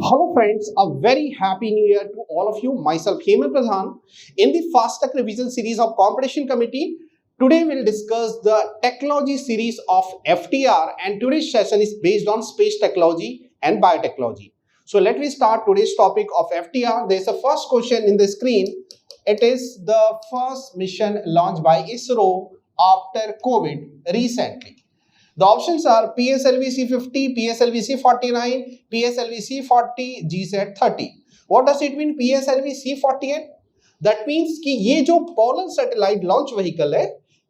Hello friends, a very happy new year to all of you. Myself Hemant Pradhan. In the Fast Track Revision series of Competition Committee, today we'll discuss the technology series of FTR, and today's session is based on space technology and biotechnology. So let me start today's topic of FTR. There's a first question in the screen. It is the first mission launched by ISRO after COVID recently. The options are PSLV C50, PSLV C49, PSLV C40, GSAT-30. What does it mean PSLV C48? That means कि ये जो polar satellite launch vehicle है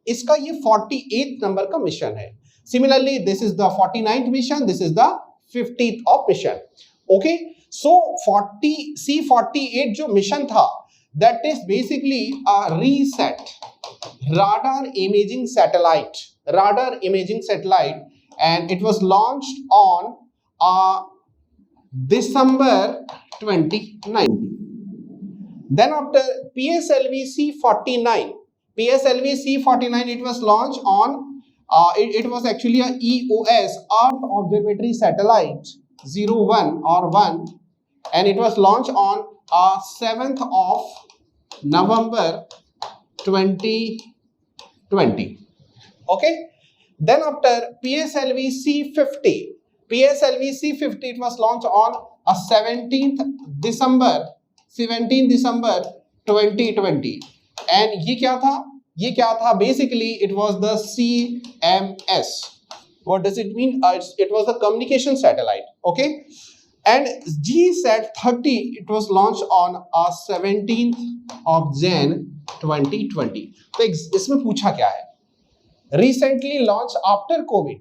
इसका ये 48th number का mission है. Similarly, this is the 49th mission, this is the 50th of mission. Okay, so C48 जो mission था that is basically a RISAT, radar imaging satellite, and it was launched on December 2019. Then after PSLV C49, it was launched on it was actually a EOS, Earth Observatory Satellite 01 or 1, and it was launched on 7th of November 2020. Okay, then after PSLV C50, it was launched on 17th December 2020. And ये क्या था? Basically it was the CMS. What does it mean? It was a communication satellite. Okay, and GSAT-30, it was launched on 17th of Jan 2020. तो इसमें पूछा क्या है? Recently launch after Covid.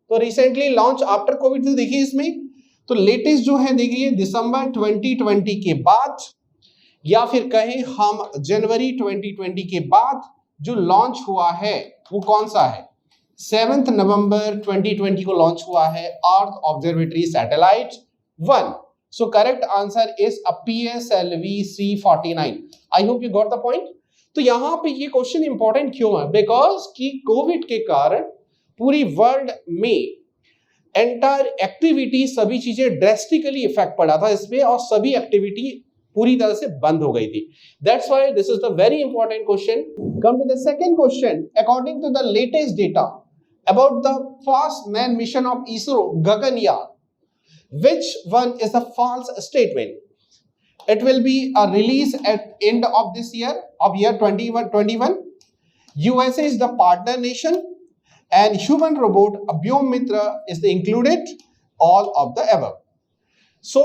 तो recently launch after Covid तो देखिए इसमें तो लेटेस्ट जो है देखिए दिसंबर 2020 के बाद, या फिर कहें हम जनवरी 2020 के बाद जो लॉन्च हुआ है वो कौन सा है? 7 नवंबर 2020 को लॉन्च हुआ है earth observatory satellite 1. So correct answer is PSLV C49. I hope you got the point. तो यहां पे ये क्वेश्चन इंपॉर्टेंट क्यों है? बिकॉज कि कोविड के कारण पूरी वर्ल्ड में एंटायर एक्टिविटी, सभी चीजें ड्रेस्टिकली इफेक्ट पड़ा था इसमें और सभी एक्टिविटी पूरी तरह से बंद हो गई थी. That's why this is the very important question. Come to the second question. According to the latest data about the first man mission of ISRO Gaganyaan, which one is a false statement? It will be a release at end of this year, of year 2021. USA is the partner nation and human robot Vyomitra is the included, all of the above. So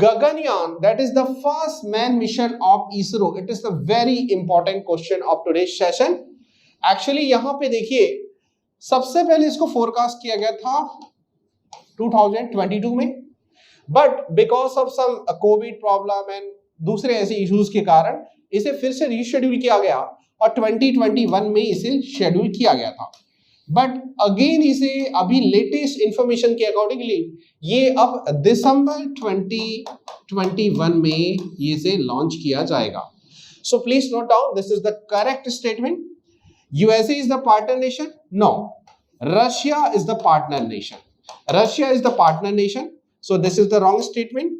Gaganyaan, that is the first man mission of ISRO. It is the very important question of today's session. Actually यहाँ पे देखिए सबसे पहले इसको forecast किया गया था 2022 में, but because of some COVID problem and दूसरे ऐसे इश्यूज के कारण इसे फिर से रीशेड्यूल किया गया और 2021 में इसे शेड्यूल किया गया था. बट अगेन इसे अभी लेटेस्ट इंफॉर्मेशन के अकॉर्डिंगली ये अब दिसंबर 2021 में ये इसे लॉन्च किया जाएगा. So please note down, this is the correct statement. USA is the partner nation? No, Russia is the partner nation. Russia is the partner nation, so this is the wrong statement.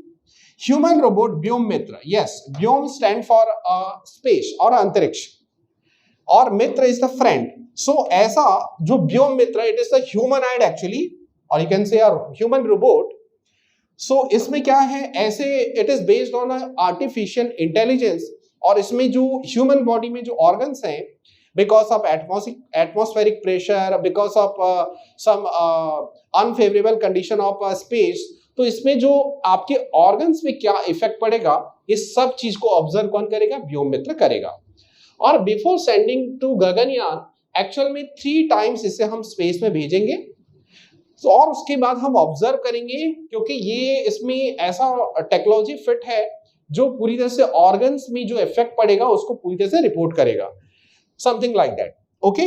Human robot Vyomitra, yes, Vyom stand for space or अंतरिक्ष, और मित्र is the friend. So ऐसा जो Vyomitra, it is the humanoid actually, or you can say a human robot. So इसमें क्या है, ऐसे it is based on a artificial intelligence, और इसमें जो human body में जो organs हैं, because of atmospheric pressure, because of some unfavorable condition of space, तो इसमें जो आपके organs में क्या इफेक्ट पड़ेगा ये सब चीज को ऑब्जर्व कौन करेगा? व्योममित्र करेगा. और before sending to Gaganyaan actual में 3 टाइम्स इसे हम स्पेस में भेजेंगे. तो और उसके बाद हम ऑब्जर्व करेंगे, क्योंकि ये इसमें ऐसा टेक्नोलॉजी फिट है जो पूरी तरह से ऑर्गन्स में जो इफेक्ट पड़ेगा उसको पूरी तरह से रिपोर्ट करेगा. Something like that. Okay,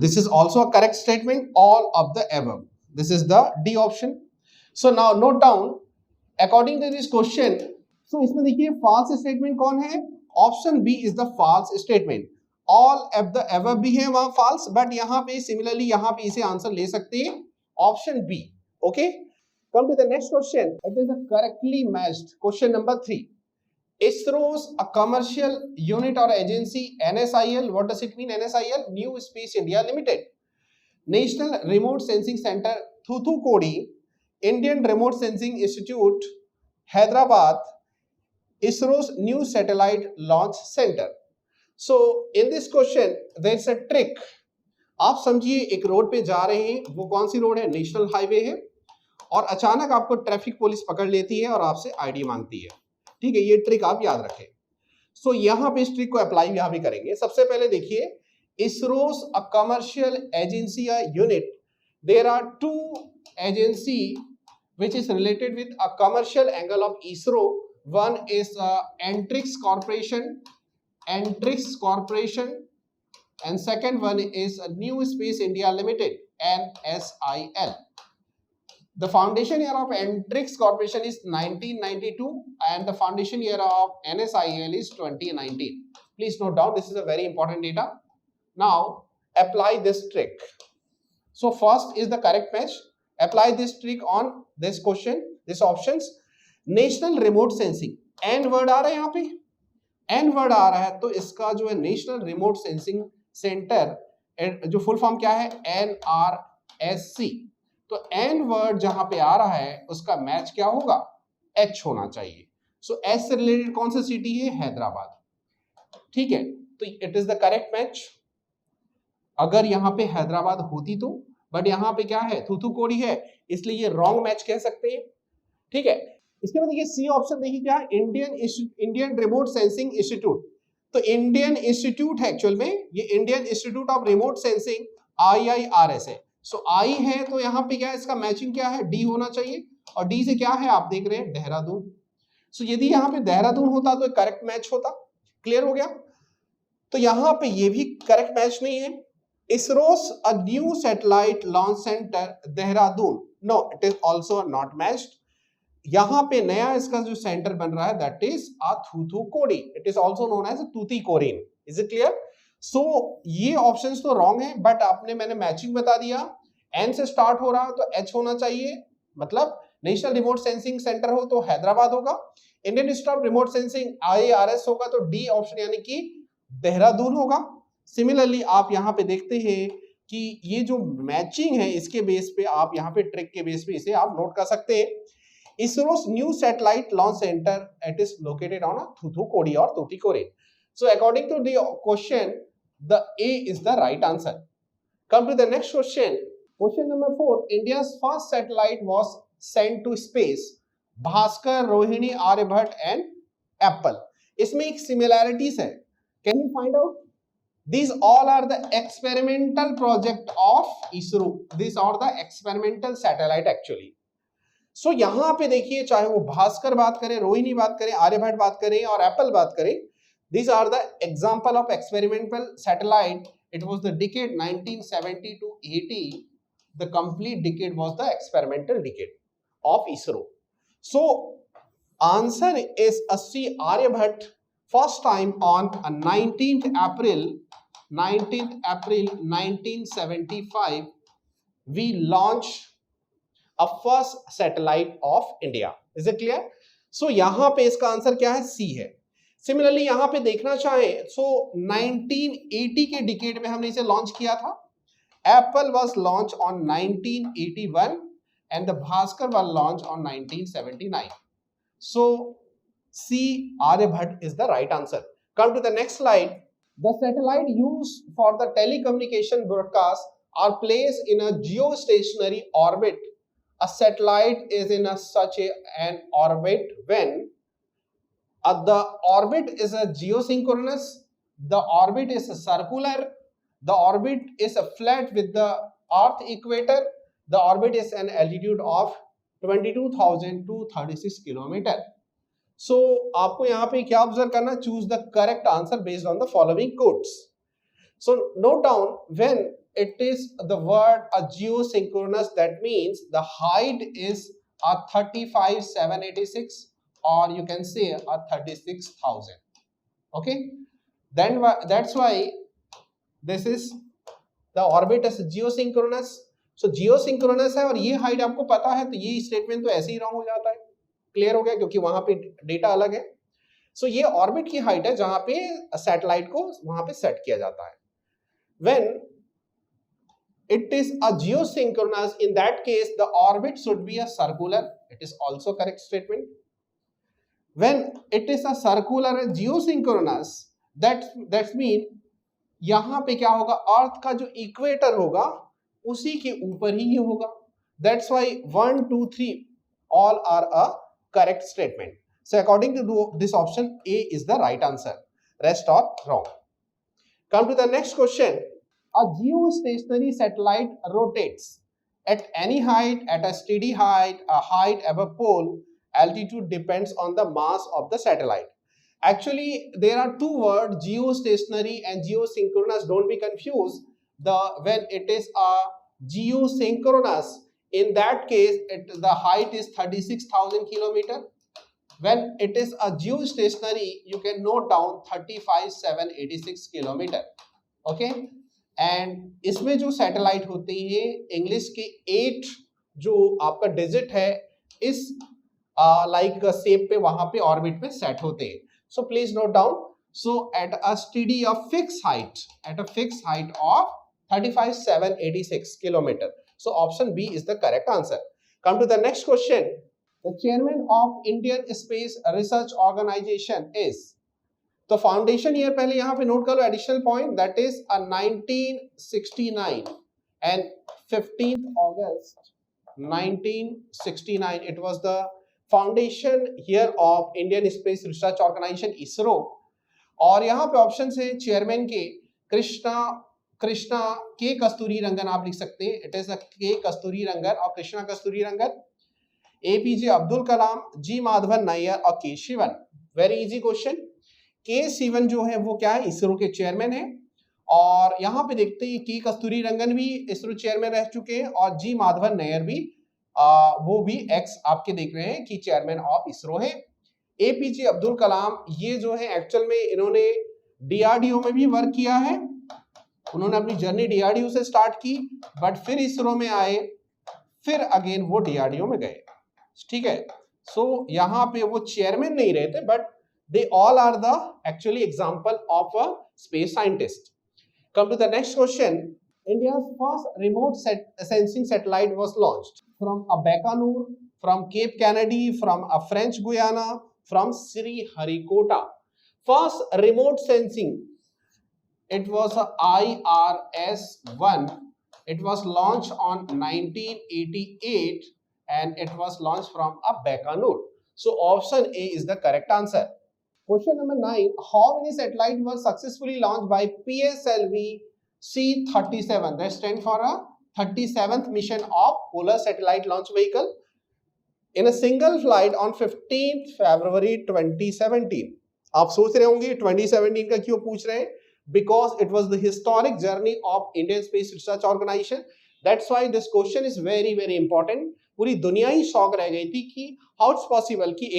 this is also a correct statement, all of the above. This is the D option. So now note down according to this question. So इसमें देखिए false statement कौन है? Option B is the false statement. All of the above भी है वहां false, but यहाँ पे similarly यहाँ पे इसे आंसर ले सकते हैं option B. Okay, Come to the next question. It is a correctly matched. Question number 3. ISRO's a commercial unit or agency, NSIL. What does it mean, NSIL? New Space India Limited. National Remote Sensing Center, Thoothukudi. Indian Remote Sensing Institute, Hyderabad. ISRO's new satellite launch center. So in this question, there is a trick. आप समझिए एक road पे जा रहे हैं, वो कौन सी road है? नेशनल हाईवे है, और अचानक आपको ट्रैफिक पुलिस पकड़ लेती है और आपसे आईडी मांगती है। ठीक है, ये ट्रिक आप याद रखें। सो यहाँ पे इस ट्रिक को अप्लाई यहाँ भी करेंगे। सबसे पहले देखिए, ISRO's a commercial agency or unit. There are two agency which is related with a commercial angle of ISRO. One is Antrix Corporation, and second one is New Space India Limited, NSIL. The foundation year of Antrix Corporation is 1992 and the foundation year of NSIL is 2019. Please note down, this is a very important data. Now apply this trick. So first is the correct match. Apply this trick on this question, this options. National Remote Sensing, N word आ रहा है यहाँ पे, N word आ रहा है, तो इसका जो है नेशनल रिमोट सेंसिंग सेंटर, जो फुल फॉर्म क्या है? NRSC. तो N वर्ड जहां पे आ रहा है उसका मैच क्या होगा? H होना चाहिए। सो H से रिलेटेड कौन सा सिटी है? हैदराबाद। ठीक है, तो it is the correct match. अगर यहाँ पे हैदराबाद होती तो, बट यहाँ पे क्या है? थूथुकोडी है, इसलिए ये रॉन्ग मैच कह सकते हैं। ठीक है, इसके बाद देखिए सी ऑप्शन, देखिए क्या है? Indian remote sensing institute. तो इंडियन इंस्टीट्यूट है एक्चुअल में, ये Indian institute of remote sensing, IIRS है। सो आई है, तो यहाँ पे क्या है? इसका मैचिंग क्या है? डी होना चाहिए, और डी से क्या है आप देख रहे हैं? देहरादून। सो यदि यहाँ पे देहरादून होता तो करेक्ट मैच होता। क्लियर हो गया? तो यहाँ पे ये भी करेक्ट मैच नहीं है। ISRO's a new satellite launch center, Dehradun. No, it is also not matched. यहाँ पे नया इसका जो सेंटर बन रहा है that is Thoothukudi, it is also known as Tuticorin. Is it clear? So ये ऑप्शंस तो रॉन्ग है, बट मैंने मैचिंग बता दिया। एन से स्टार्ट हो रहा तो एच होना चाहिए, मतलब नेशनल रिमोट सेंसिंग सेंटर हो तो हैदराबाद होगा, Indian institute of remote sensing IIRS होगा तो डी ऑप्शन यानी कि देहरादून होगा। सिमिलरली आप यहाँ पे देखते हैं कि ये जो मैचिंग है इसके बेस पे आप यहाँ पे ट्रिक के बेस पे इसे आप नोट कर सकते हैं। ISRO's new satellite launch center, it is located on Thoothukudi or Tuticorin. So according to the question, the A is the right answer. Come to the next question. Question number 4. India's first satellite was sent to space. Bhaskar, Rohini, Aryabhat and Apple. इसमें एक similarities है. Can you find out? These all are the experimental project of ISRO. These are the experimental satellite actually. सो यहाँ पे देखिए, चाहे वो भास्कर बात करें, रोहिणी बात करें, आर्यभट्ट बात करें और एप्पल बात करें, these are the example of experimental satellite. It was the decade 1970 to 80. The complete decade was the experimental decade of ISRO. So answer is C, Aryabhatt. First time on 19th April 1975 we launched a first satellite of India. Is it clear? So यहाँ पे इसका answer क्या है? C है। Similarly यहाँ पे देखना चाहें, so 1980 के डिकेड में हमने इसे लॉन्च किया था। Apple was launched on 1981 and the Bhaskar was launched on 1979. So C, Aryabhatt is the right answer. Come to the next slide. The satellite used for the telecommunication broadcast are placed in a geostationary orbit. A satellite is in such an orbit when the orbit is a geosynchronous, the orbit is a circular, the orbit is a flat with the earth equator, the orbit is an altitude of 22,000 to 36 kilometer. So आपको यहाँ पे क्या observe करना? Choose the correct answer based on the following quotes. So note down, when it is the word a geosynchronous, that means the height is a 35,786 or you can say a 36,000. Okay, then that's why this is the orbit is geosynchronous. So geosynchronous है और ये height आपको पता है, तो ये statement तो ऐसे ही रॉन्ग हो जाता है। क्लियर हो गया, क्योंकि वहां पे डेटा अलग है। सो ये ऑर्बिट की हाइट है जहां पे सैटेलाइट को वहां पे सेट किया जाता है। When it is a geosynchronous, in that case the orbit should be a circular. It is also correct statement. When it is a circular geosynchronous, that's mean यहां पे क्या होगा, अर्थ का जो इक्वेटर होगा उसी के ऊपर ही ये होगा। That's why 1 2 3 all are a correct statement. So according to this option, A is the right answer, rest are wrong. Come to the next question. A geostationary satellite rotates at any height, at a steady height, a height above pole. Altitude depends on the mass of the satellite. Actually, there are two words, geostationary and geosynchronous. Don't be confused. When it is a geosynchronous, in that case, the height is 36,000 kilometer. When it is a geostationary, you can note down 35,786 kilometer. Okay. And इसमें जो satellite होती है English के 8 जो आपका digit है इस like shape पे वहां पे ऑर्बिट पे सेट होते हैं। So please note down, so at a study of fix height, at a fix height of 35,786 kilometre. So option B is the correct answer. Come to the next question. The chairman of Indian Space Research Organisation is, तो foundation year पहले यहां पे note कर लो, additional point, that is 1969 and 15th August 1969 it was the foundation year of Indian Space Research organisation ISRO. और यहां पे option है चेयरमैन के कृष्णा के कस्तूरी रंगन, आप लिख सकते हैं, इट इज अ के कस्तूरी रंगन और कृष्णा कस्तूरी रंगन। एपीजे अब्दुल कलाम, जी माधवन नायर और के शिवन। Very easy question. के शिवन जो है वो क्या है, इसरो के चेयरमैन है। और यहाँ पे देखते हैं के कस्तूरी रंगन भी इसरो चेयरमैन रह चुके हैं और जी माधवन नायर भी वो भी एक्स आपके देख रहे हैं कि चेयरमैन ऑफ इसरो है। एपीजे अब्दुल कलाम ये जो है एक्चुअल में इन्होंने डीआरडीओ में भी वर्क किया है, उन्होंने अपनी जर्नी डीआरडीओ से स्टार्ट की बट फिर इसरो में आए, फिर अगेन वो डीआरडीओ में गए। ठीक है, सो यहाँ पे वो चेयरमैन नहीं रहते but they all are the actually example of a space scientist. Come to the next question. India's first remote sensing satellite was launched from a Baikonur, from Cape Kennedy, from a French Guiana, from Sriharikota. First remote sensing, it was a IRS-1. It was launched on 1988 and it was launched from a Baikonur. So option A is the correct answer. Question number 9. How many satellites were successfully launched by PSLV C-37? That stands for a 37th mission of Polar Satellite Launch Vehicle in a single flight on 15th February 2017. आप सोच रहे होंगे 2017 का क्यों पूछ रहे हैं? Because it was the historic journey of Indian Space Research Organization. That's why this question is very very important. पूरी दुनिया ही शॉक रह गई थी कि how it's possible कि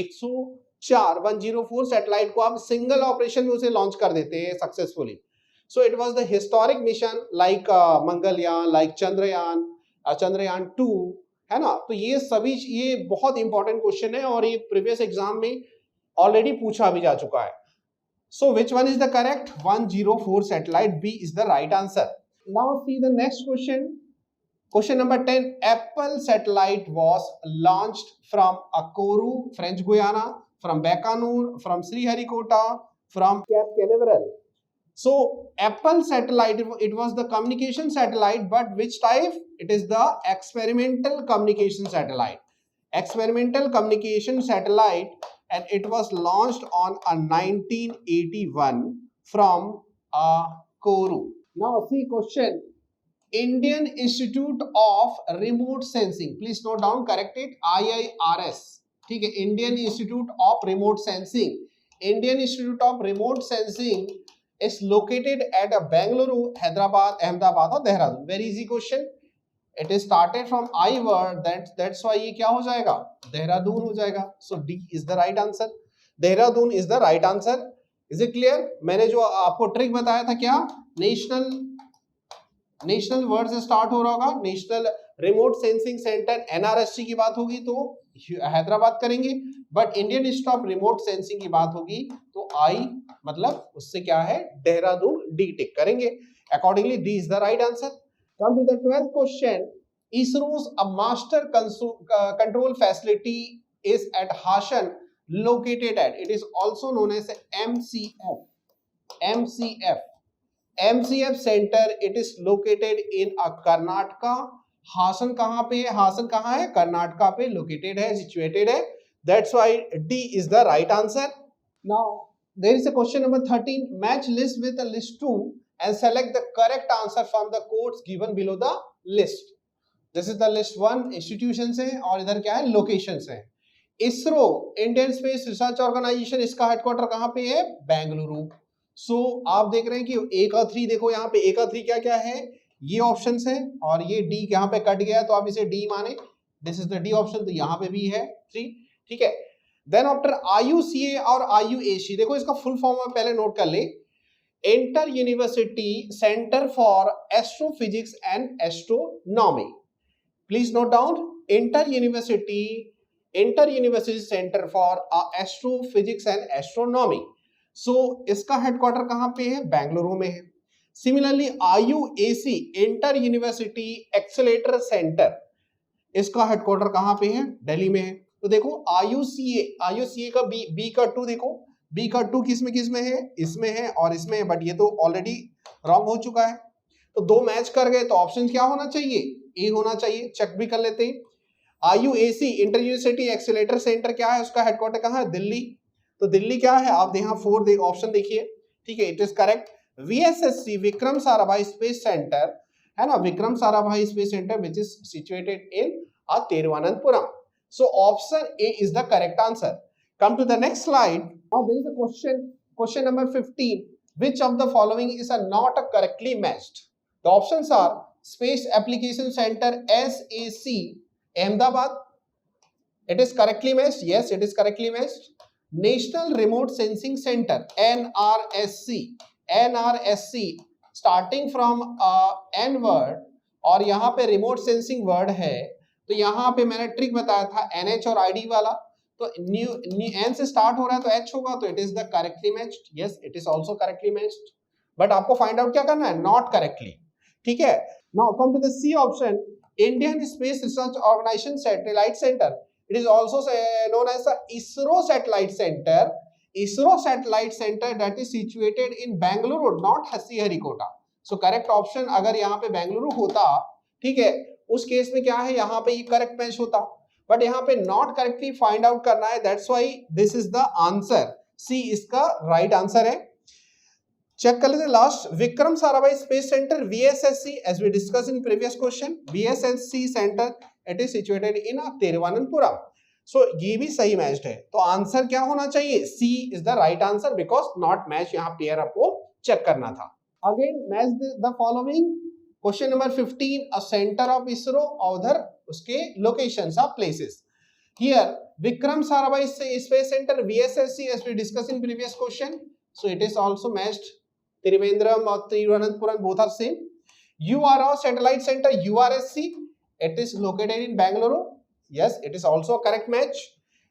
104 सैटेलाइट को आप सिंगल ऑपरेशन में उसे लॉन्च कर देते हैं successfully. So it was the historic mission like Mangalyaan, like Chandrayaan 2, है ना। तो ये सभी ये बहुत इंपॉर्टेंट क्वेश्चन है और ये प्रीवियस एग्जाम में ऑलरेडी पूछा भी जा चुका है। So which one is the correct? 104 satellite, B is the right answer. Now see the next question. Question number 10. Apple satellite was launched from Kourou, French Guiana, from Baikonur, from Sriharikota, from Cape Canaveral. So Apple satellite, it was the communication satellite, but which type? It is the experimental communication satellite. Experimental communication satellite, and it was launched on 1981 from Kourou. Now see question. Indian Institute of Remote Sensing, please note down, correct it, IIRS, ठीक है, Indian Institute of Remote Sensing. Indian Institute of Remote Sensing is located at Bengaluru, Hyderabad, Ahmedabad और Dehradun. Very easy question. It is started from I word, that's why ये क्या हो जाएगा? देहरादून हो जाएगा. So D is the right answer. Dehradun is the right answer. Is it clear? मैंने जो आपको ट्रिक बताया था क्या, नेशनल वर्ड से स्टार्ट हो रहा होगा, national remote sensing centre NRSC की बात होगी तो हैदराबाद करेंगे, but Indian institute of remote sensing की बात होगी तो आई मतलब उससे क्या है देहरादून डी टिक करेंगे। Accordingly D is the right answer. Come to the 12th question, ISRO's a master control facility is at Hashan located at, it is also known as MCF center, it is located in a Karnataka। Hassan कहां पे है, हासन कहां है, कर्नाटका पे located है, situated है, that's why D is the right answer. Now there is a question number 13, match list with the list 2 and select the correct answer from the codes given below the list. This is the list 1 institutions है और इधर क्या है locations है। ISRO Indian Space Research Organisation, इसका headquarter कहां पे है, बेंगलुरु। सो आप देख रहे हैं कि 1 और 3 देखो, यहाँ पे 1 और 3 क्या क्या है, ये ऑप्शंस है और ये डी यहाँ पे कट गया है तो आप इसे डी माने, this is the D option, तो यहाँ पे भी है 3, ठीक है। देन आफ्टर IUCA और IUAC, देखो इसका फुल फॉर्म में पहले नोट कर ले, Inter University Centre for Astrophysics and Astronomy. Please note down, Inter University Centre for Astrophysics and Astronomy. So इसका हेडक्वार्टर कहाँ पे है, बेंगलुरु में है। Similarly IUAC Inter University Accelerator Centre, इसका हेडक्वार्टर कहां पे है, दिल्ली में है। तो देखो IUCA का बी का 2 देखो, बी का 2 किस में है, इसमें है और इसमें है, बट ये तो ऑलरेडी रॉन्ग हो चुका है। तो 2 मैच कर गए तो ऑप्शन क्या होना चाहिए, ए होना चाहिए। चेक भी कर लेते हैं। IUAC Inter University Accelerator centre क्या है, उसका हेडक्वार्टर कहां है, दिल्ली। तो दिल्ली क्या है, आप यहाँ 4 ऑप्शन देखिए, ठीक है, it is correct. VSSC Vikram Sarabhai Space Centre है ना, Vikram Sarabhai Space Centre which is situated in Thiruvananthapuram. So option A is the correct answer. Come to the next slide. Now there is a question number 15, which of the following is not correctly matched? The options are Space Application Center SAC Ahmedabad, it is correctly matched, yes it is correctly matched. National Remote Sensing Center NRSC starting from N word और यहाँ पे remote sensing word है, तो यहाँ पे मैंने trick बताया था NH और ID वाला, तो N से स्टार्ट हो रहा है तो H होगा, तो it is the correctly matched, yes it is also correctly matched, but आपको फाइंड आउट क्या करना है, नॉट करेक्टली, ठीक है। Now come to the C option, Indian Space Research Organisation satellite centre, it is also known as the ISRO satellite centre. ISRO satellite center that is situated in Bangalore, not Sriharikota. So correct option अगर यहाँ पे बेंगलुरु होता, ठीक है, उस case में क्या है, यहाँ पे ये करेक्ट मैच होता, बट यहाँ पे नॉट करेक्टली फाइंड आउट करना है, that's why this is the answer, C इसका राइट आंसर है। चेक कर लेते last, Vikram Sarabhai Space Centre VSSC as we discussed in previous question, VSSC center it is situated in Thiruvananthapuram. So ये भी सही matched है, तो आंसर क्या होना चाहिए, C is the right answer, because not match, यहाँ पेयर आपको चेक करना था। Again match the following, question number 15, a centre of ISRO और उधर उसके locations of places. Here Vikram Sarabhai Space Centre VSSC as we discussed in previous question, so it is also matched, Trivandrum or Thiruvananthapuram both are same. URO satellite center URSC, it is located in Bangalore, yes it is also a correct match.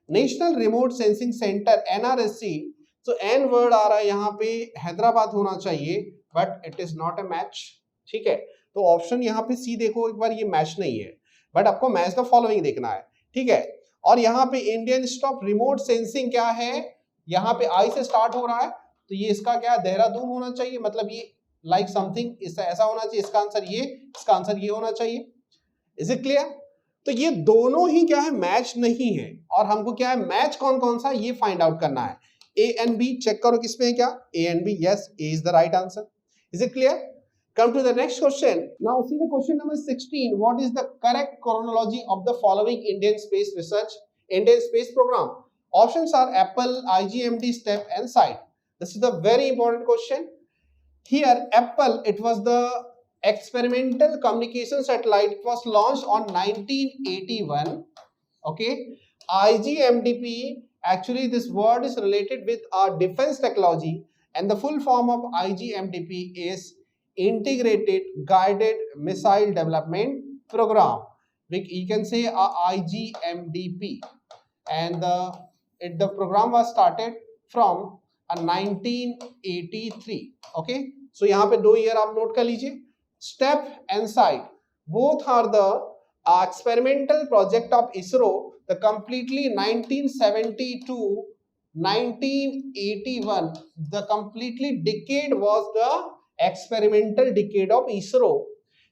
National Remote Sensing Center NRSC, so N word आ रहा है यहाँ पे, हैदराबाद होना चाहिए, but it is not a match, ठीक है। तो option यहाँ पे सी देखो एक बार, ये मैच नहीं है, बट आपको मैच द फॉलोइंग देखना है, ठीक है। और यहाँ पे Indian institute of remote sensing क्या है, यहाँ पे आई से स्टार्ट हो रहा है, तो ये इसका क्या देहरादून होना चाहिए, मतलब ये लाइक समथिंग ऐसा होना चाहिए, इसका आंसर ये, इसका आंसर ये होना चाहिए। Is it clear? तो ये दोनों ही क्या है, मैच नहीं है, और हमको क्या है, मैच कौन कौन सा ये फाइंड आउट करना है। ए एंड बी चेक करो किसमें है क्या, A and B, yes A is the right answer. Is it clear? Come to the next question. Now see the question number 16. What is the correct chronology of the following Indian space research, Indian space program? Options are Apple, IGMD, STEP and SITE. This is the very important question. Here Apple, it was the experimental communication satellite. It was launched on 1981. Okay. IGMDP, actually this word is related with our defense technology, and the full form of IGMDP is Integrated Guided Missile Development Program. you can say IGMDP, and the program was started from 1983. Okay, so यहाँ पे 2 year आप note कर लीजिए. STEP and SITE both are the experimental project of ISRO. The completely 1972 1981, the completely decade was the experimental decade of ISRO.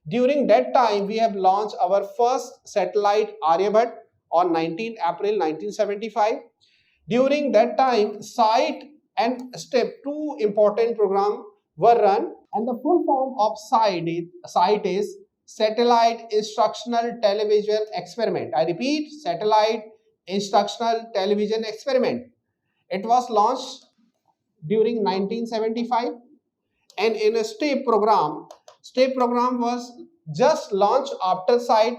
During that time we have launched our first satellite Aryabhat on 19 April 1975. During that time SITE and STEP, 2 important programs were run, and the full form of SITE is Satellite Instructional Television Experiment. I repeat, Satellite Instructional Television Experiment. It was launched during 1975, and in a STEP program was just launched after SITE.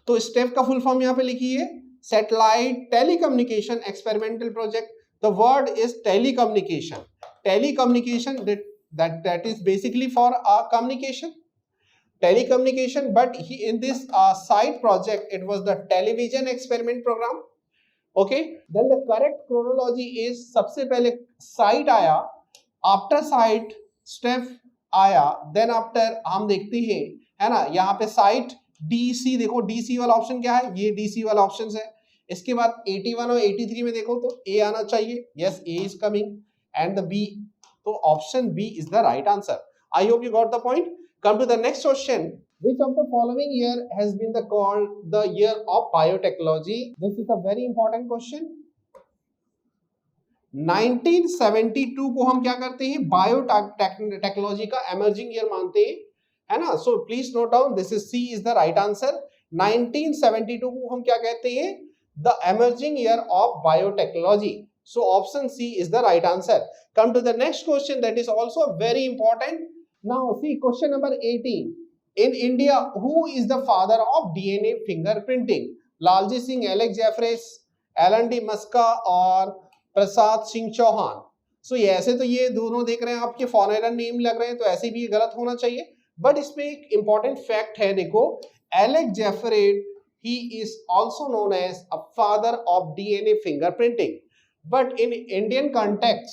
तो STEP का full form यहाँ पे लिखी है Satellite Telecommunication Experimental Project. The word is telecommunication. Telecommunication, that is basically for communication. Telecommunication, but in this SITE project, it was the television experiment program. Okay, then the correct chronology is सबसे पहले SITE आया, after SITE STEP आया, then after हम देखते हैं, है ना, यहाँ पे SITE DC, देखो DC वाला ऑप्शन क्या है, ये DC वाला ऑप्शन है. इसके बाद 81 और 83 में देखो तो A आना चाहिए. Yes, A is coming, and the B, तो option B is the right answer. I hope you got the point. Come to the next question. Which of the following year has been called the year of biotechnology? This is a very important question. 1972 को हम क्या करते हैं, biotechnology का emerging year मानते हैं, है ना. So please note down, this is C is the right answer. 1972 को हम क्या कहते हैं, the emerging year of biotechnology. So option C is the right answer. Come to the next question, that is also very important. Now see question number 18. In India, who is the father of DNA fingerprinting? Lalji Singh, Alex Jeffreys, Alan D. Muska और प्रसाद सिंह चौहान. सो ये ऐसे तो ये दोनों देख रहे हैं आपके फॉरेनर नेम लग रहे हैं, तो ऐसे भी गलत होना चाहिए. बट इसमें एक इंपॉर्टेंट फैक्ट है, देखो, Alec Jeffreys, he is also known as a father of DNA fingerprinting. But in Indian context,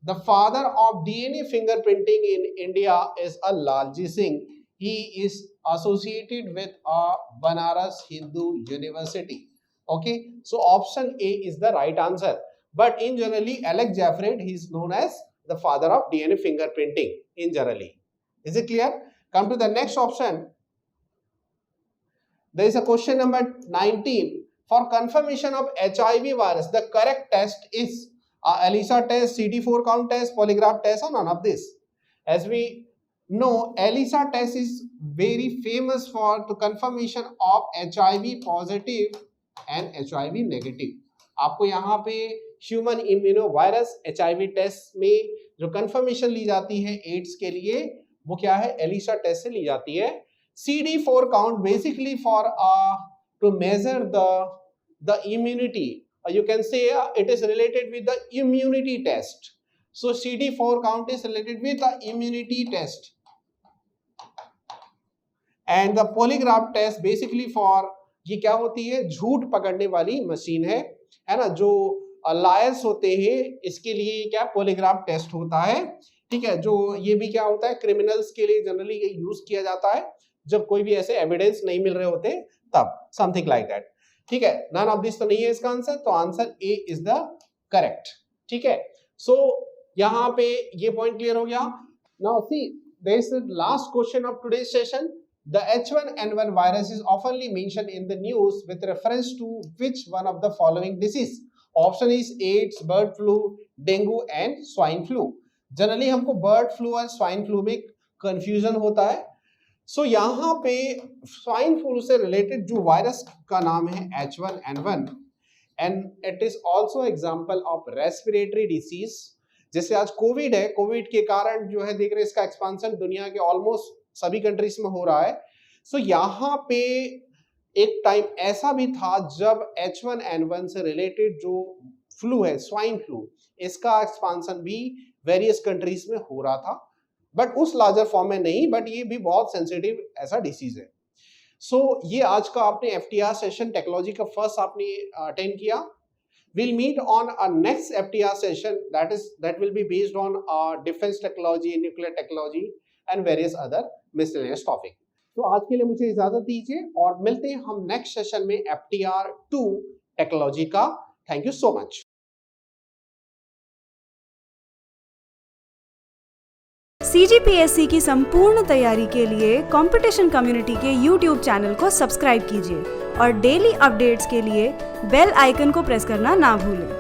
the father of DNA fingerprinting in India is a Lalji Singh. He is associated with a Banaras Hindu University. Okay, so option A is the right answer. But in generally, Alex Jeffreys, he is known as the father of DNA fingerprinting in generally. Is it clear? Come to the next option. There is a question number 19. For confirmation of HIV virus, the correct test is ELISA test, CD4 count test, polygraph test, or none of this. As we know, ELISA test is very famous for the confirmation of HIV positive and HIV negative. आपको यहाँ पे human इम्यूनोवायरस HIV test में जो confirmation ली जाती है ads के लिए, वो क्या है, ELISA टेस्ट से ली जाती है. CD4 count basically for to measure the immunity, or you can say it is related with the immunity test. So CD4 count is related with the immunity test, and the polygraph test basically for, ये क्या होती है, झूठ पकड़ने वाली machine है ना, जो लायर्स होते हैं, इसके लिए क्या पॉलीग्राफ टेस्ट होता है. ठीक है, जो ये भी क्या होता है, क्रिमिनल्स के लिए जनरली ये यूज किया जाता है जब कोई भी ऐसे एविडेंस नहीं मिल रहे होते, तब समथिंग लाइक दैट. ठीक है, नन ऑफ दिस तो नहीं है इसका आंसर, तो answer A is the correct. ठीक है, सो यहाँ पे ये पॉइंट क्लियर हो गया. Now C, there is the last question of today's session. The H1N1 virus is oftenly mentioned in the news with reference to which one of the following disease? Option is AIDS, bird flu, dengue and swine flu. Generally हमको bird flu और swine flu में confusion होता है. सो यहाँ पे swine flu से related जो virus का नाम है H1N1, and it is also example of respiratory disease. जैसे आज कोविड है, कोविड के कारण जो है देख रहे हैं इसका एक्सपांशन दुनिया के ऑलमोस्ट सभी कंट्रीज में हो रहा है. सो यहाँ पे एक टाइम ऐसा भी था जब H1N1 से रिलेटेड जो फ्लू है, स्वाइन फ्लू, इसका एक्सपांशन भी वेरियस कंट्रीज में हो रहा था, बट उस लार्जर फॉर्म में नहीं. बट ये भी बहुत सेंसिटिव ऐसा डिसीज है. सो ये आज का आपने FTR सेशन टेक्नोलॉजी का फर्स्ट आपने अटेंड किया. We'll meet on our next FTR session that will be based on defense technology, nuclear technology and various other miscellaneous topic. तो आज के लिए मुझे इजाजत दीजिए और मिलते हैं हम नेक्स्ट सेशन में FTR 2 टेक्नोलॉजी का. Thank you so much. CGPSC की संपूर्ण तैयारी के लिए कंपटीशन कम्युनिटी के YouTube चैनल को सब्सक्राइब कीजिए और डेली अपडेट्स के लिए बेल आइकन को प्रेस करना ना भूलें.